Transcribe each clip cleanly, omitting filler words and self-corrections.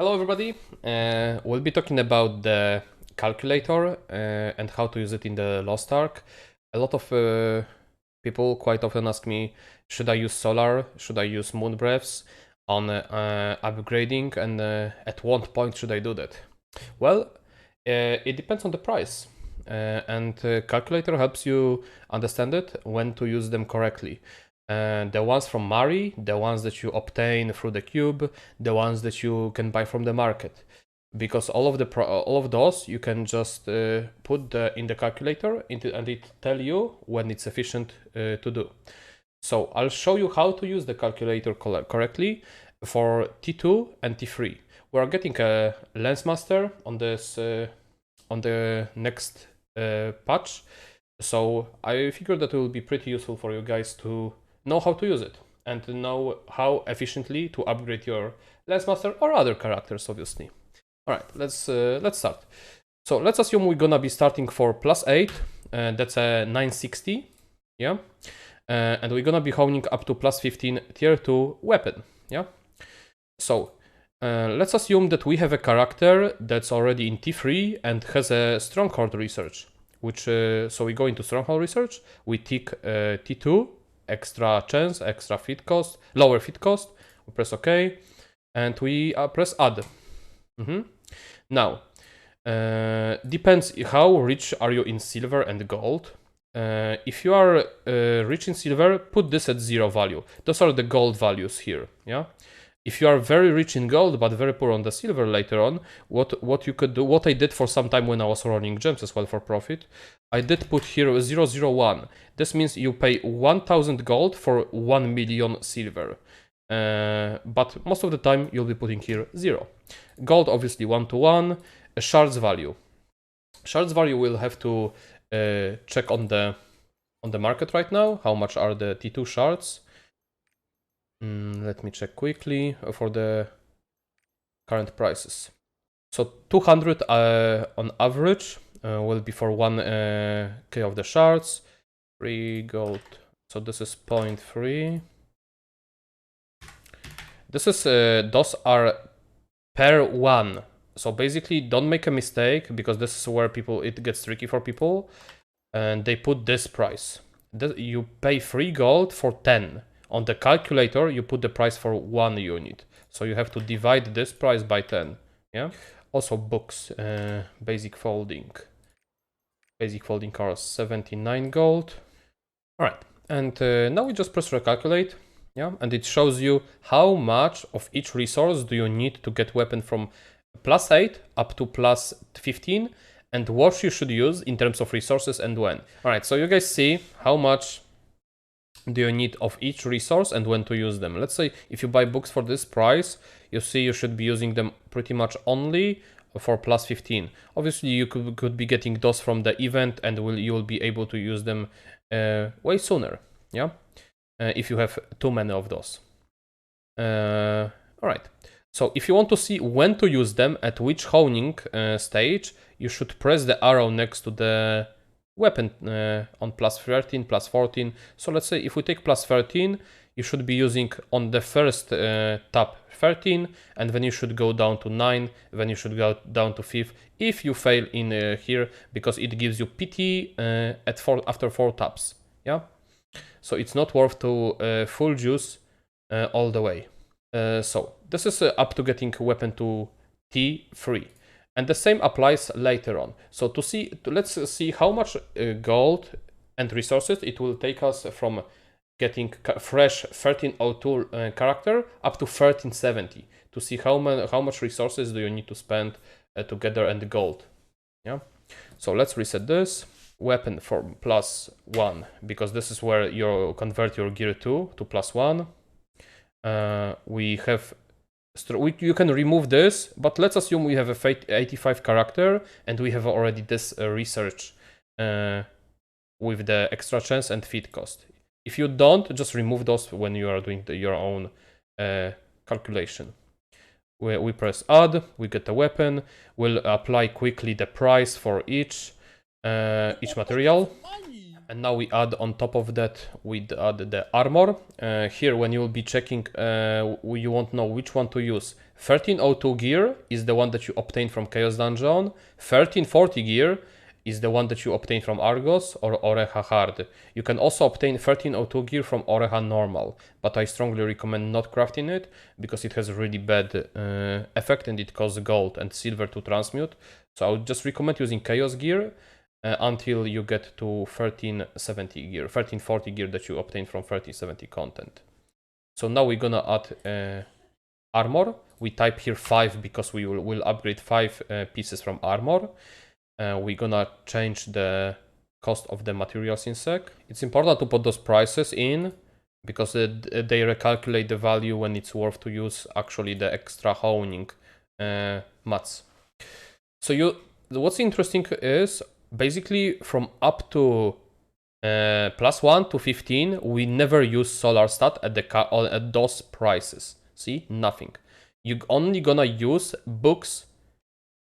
Hello everybody, we'll be talking about the calculator and how to use it in the Lost Ark. A lot of people quite often ask me, should I use solar, should I use moon breaths on upgrading, and at what point should I do that? Well, it depends on the price, and calculator helps you understand it, when to use them correctly. The ones from Mari, the ones that you obtain through the cube, the ones that you can buy from the market, because all of those you can just put in the calculator and it tell you when it's efficient to do. So I'll show you how to use the calculator correctly for T2 and T3. We are getting a lens master on this on the next patch, so I figured that it will be pretty useful for you guys to know how to use it and to know how efficiently to upgrade your lens master or other characters, obviously. All right, let's start. So let's assume we're gonna be starting for +8, that's a 960, yeah, and we're gonna be honing up to +15 tier 2 weapon, yeah. So let's assume that we have a character that's already in T3 and has a stronghold research, which so we go into stronghold research, we tick T2, extra chance, extra feed cost, lower feed cost, we press OK, and we press add. Now, depends how rich are you in silver and gold. If you are rich in silver, put this at 0 value. Those are the gold values here, yeah. If you are very rich in gold but very poor on the silver later on, what you could do, what I did for some time when I was running gems as well for profit, I did put here 001. This means you pay 1000 gold for 1 million silver. But most of the time you'll be putting here 0. Gold obviously 1 to 1. Shards value. Shards value will have to check on the market right now. How much are the T2 shards? Let me check quickly for the current prices. So 200 on average will be for 1k of the shards. 3 gold. So this is 0.3. This is those are per 1. So basically, don't make a mistake, because this is where it gets tricky for people, and they put this price. You pay 3 gold for 10. On the calculator, you put the price for 1 unit. So you have to divide this price by 10. Yeah. Also books, basic folding. Basic folding are 79 gold. All right. And now we just press recalculate. Yeah. And it shows you how much of each resource do you need to get weapon from +8 up to +15, and what you should use in terms of resources and when. All right. So you guys see how much do you need of each resource and when to use them. Let's say if you buy books for this price, you see you should be using them pretty much only for +15. Obviously you could be getting those from the event, and you will be able to use them way sooner, yeah, if you have too many of those. All right, so if you want to see when to use them at which honing stage, you should press the arrow next to the weapon on +13, +14. So let's say if we take +13, you should be using on the first tab 13, and then you should go down to 9, then you should go down to 5 if you fail in here, because it gives you PT after 4 tabs, yeah. So it's not worth to full juice all the way. So this is up to getting weapon to T3. And the same applies later on. So let's see how much gold and resources it will take us from getting fresh 1302 character up to 1370, to see how much resources do you need to spend to gather and gold. Yeah. So let's reset this. Weapon for +1, because this is where you convert your gear to +1. We have. You can remove this, but let's assume we have a 85 character and we have already this research with the extra chance and feed cost. If you don't, just remove those when you are doing your own calculation. We press add, we get a weapon, we'll apply quickly the price for each material. And now we add on top of that, we add the armor. Here, when you will be checking, you won't know which one to use, 1302 gear is the one that you obtain from Chaos Dungeon. 1340 gear is the one that you obtain from Argos or Oreha Hard. You can also obtain 1302 gear from Oreha Normal, but I strongly recommend not crafting it because it has a really bad effect and it costs gold and silver to transmute. So I would just recommend using Chaos gear until you get to 1370 gear, 1340 gear that you obtain from 1370 content. So now we're gonna add armor. We type here 5 because we will upgrade 5 pieces from armor. We're gonna change the cost of the materials in sec. It's important to put those prices in because they recalculate the value when it's worth to use actually the extra honing mats. So what's interesting is basically from up to +1 to 15, we never use solar stat at those prices. See, nothing. You're only gonna use books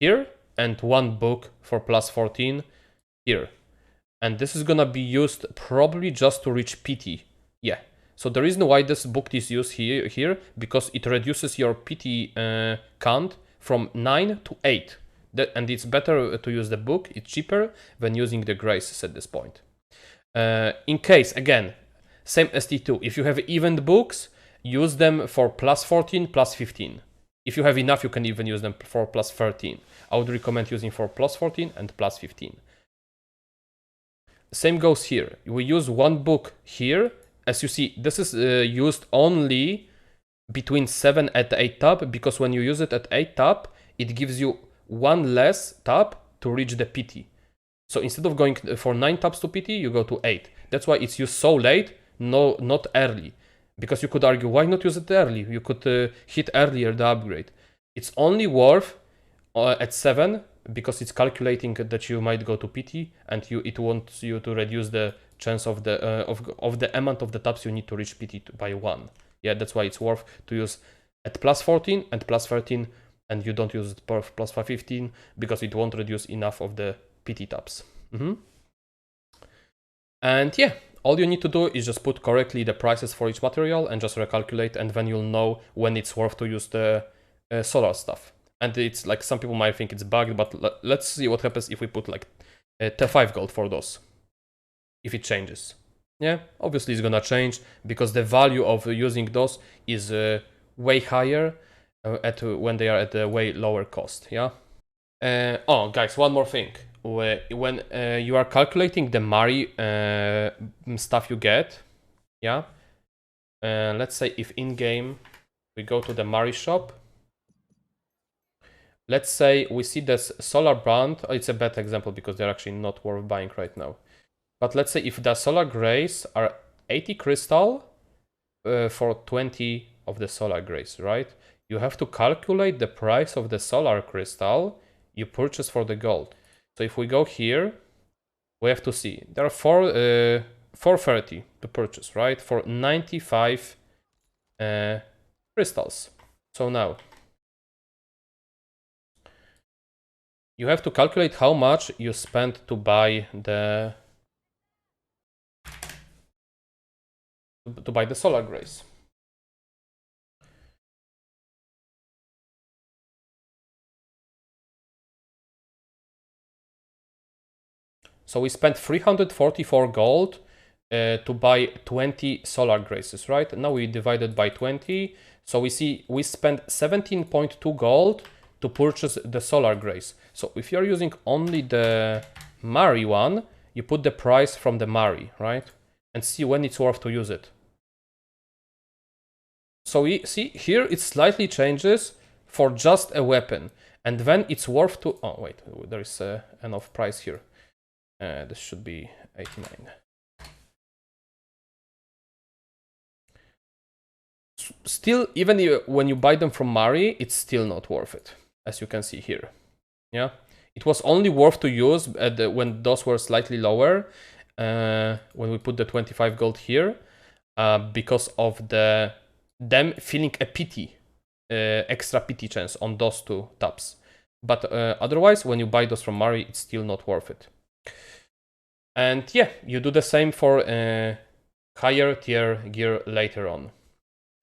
here and 1 book for +14 here. And this is gonna be used probably just to reach PT. Yeah. So the reason why this book is used here because it reduces your PT count from 9 to 8. And it's better to use the book, it's cheaper than using the graces at this point. In case, again, same as T2, if you have event books, use them for +14, +15. If you have enough, you can even use them for +13. I would recommend using for +14 and +15. Same goes here. We use 1 book here. As you see, this is used only between 7 and 8 tab, because when you use it at 8 tab, it gives you 1 less tab to reach the PT. So instead of going for 9 tabs to PT, you go to 8. That's why it's used so late, no, not early. Because you could argue, why not use it early? You could hit earlier the upgrade. It's only worth at 7 because it's calculating that you might go to PT, and it wants you to reduce the chance of the amount of the tabs you need to reach PT by 1. Yeah, that's why it's worth to use at +14 and +13, and you don't use it for +15 because it won't reduce enough of the PT tabs. And yeah, all you need to do is just put correctly the prices for each material and just recalculate, and then you'll know when it's worth to use the solar stuff. And it's like, some people might think it's bugged, but let's see what happens if we put like T5 gold for those. If it changes. Yeah, obviously it's gonna change because the value of using those is way higher when they are at a way lower cost. Yeah. Oh, guys, one more thing. When you are calculating the Mari stuff you get, yeah. Let's say if in game we go to the Mari shop. Let's say we see this solar brand. Oh, it's a bad example because they're actually not worth buying right now. But let's say if the solar grays are 80 crystal for 20 of the solar grays, right? You have to calculate the price of the solar crystal you purchase for the gold. So if we go here, we have to see there are 430 to purchase, right? For 95 crystals. So now you have to calculate how much you spent to buy the solar grays. So we spent 344 gold to buy 20 solar graces, right? Now we divided by 20. So we see we spent 17.2 gold to purchase the solar grace. So if you're using only the Mari one, you put the price from the Mari, right? And see when it's worth to use it. So we see here it slightly changes for just a weapon. And then it's worth to... Oh, wait, there is enough price here. This should be 89. Still, even when you buy them from Mari, it's still not worth it, as you can see here. Yeah, it was only worth to use when those were slightly lower, when we put the 25 gold here, because of them feeling a pity, extra pity chance on those 2 tabs. But otherwise, when you buy those from Mari, it's still not worth it. And yeah, you do the same for higher tier gear later on.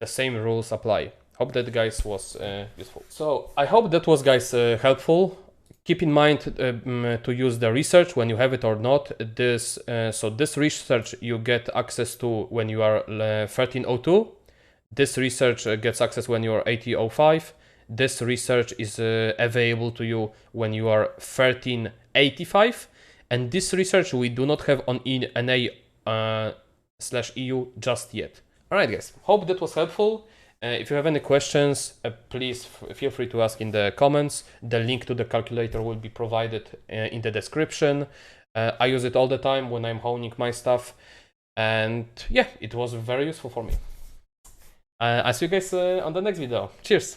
The same rules apply. Hope that, guys, was useful. So I hope that was, guys, helpful. Keep in mind to use the research when you have it or not. This research you get access to when you are 1302. This research gets access when you are 8005. This research is available to you when you are 1385. And this research we do not have on NA/EU just yet. Alright, guys, hope that was helpful. If you have any questions, please feel free to ask in the comments. The link to the calculator will be provided in the description. I use it all the time when I'm honing my stuff. And yeah, it was very useful for me. I'll see you guys on the next video. Cheers!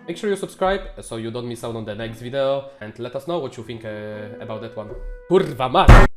Make sure you subscribe so you don't miss out on the next video. And let us know what you think about that one. Kurwa mać!